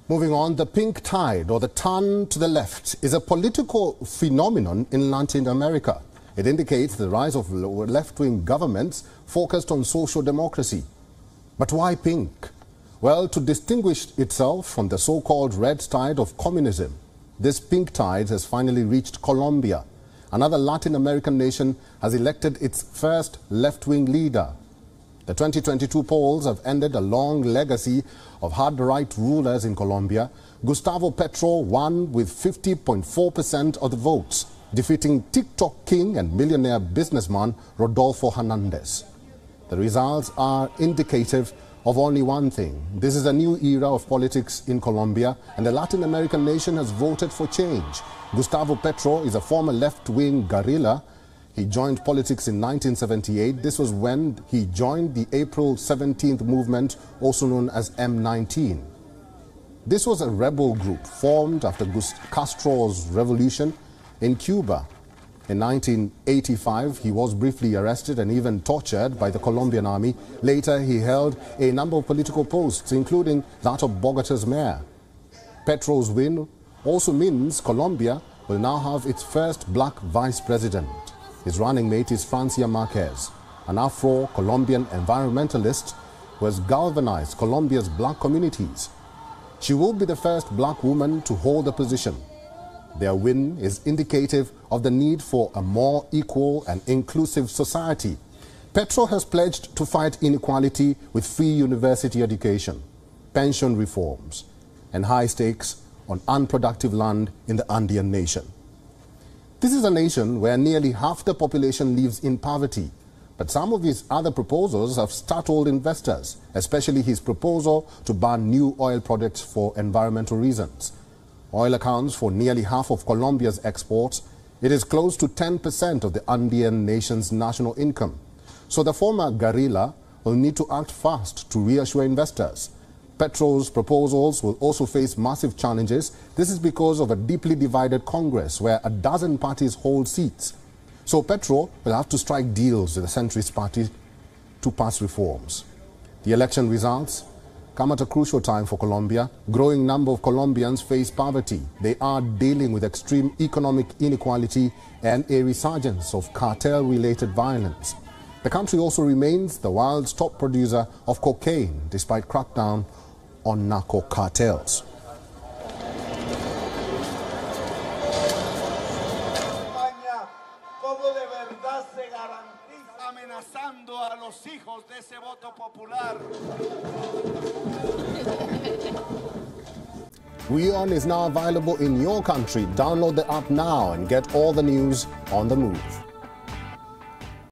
Moving on, the pink tide, or the turn to the left, is a political phenomenon in Latin America. It indicates the rise of left-wing governments focused on social democracy. But why pink? Well, to distinguish itself from the so-called red tide of communism, this pink tide has finally reached Colombia. Another Latin American nation has elected its first left-wing leader. The 2022 polls have ended a long legacy of hard-right rulers in Colombia. Gustavo Petro won with 50.4% of the votes, defeating TikTok king and millionaire businessman Rodolfo Hernandez. The results are indicative of only one thing. This is a new era of politics in Colombia, and the Latin American nation has voted for change. Gustavo Petro is a former left-wing guerrilla. He joined politics in 1978. This was when he joined the April 17th movement, also known as M19. This was a rebel group formed after Castro's revolution in Cuba. In 1985, he was briefly arrested and even tortured by the Colombian army. Later, he held a number of political posts, including that of Bogota's mayor. Petro's win also means Colombia will now have its first black vice president. His running mate is Francia Marquez, an Afro-Colombian environmentalist who has galvanized Colombia's black communities. She will be the first black woman to hold the position. Their win is indicative of the need for a more equal and inclusive society. Petro has pledged to fight inequality with free university education, pension reforms, and high stakes on unproductive land in the Andean nation. This is a nation where nearly half the population lives in poverty, but some of his other proposals have startled investors, especially his proposal to ban new oil products for environmental reasons. Oil accounts for nearly half of Colombia's exports. It is close to 10% of the Andean nation's national income. So the former guerrilla will need to act fast to reassure investors. Petro's proposals will also face massive challenges. This is because of a deeply divided Congress where a dozen parties hold seats. So Petro will have to strike deals with the centrist party to pass reforms. The election results come at a crucial time for Colombia. A growing number of Colombians face poverty. They are dealing with extreme economic inequality and a resurgence of cartel-related violence. The country also remains the world's top producer of cocaine, despite crackdown on narco cartels. WION is now available in your country. Download the app now and get all the news on the move.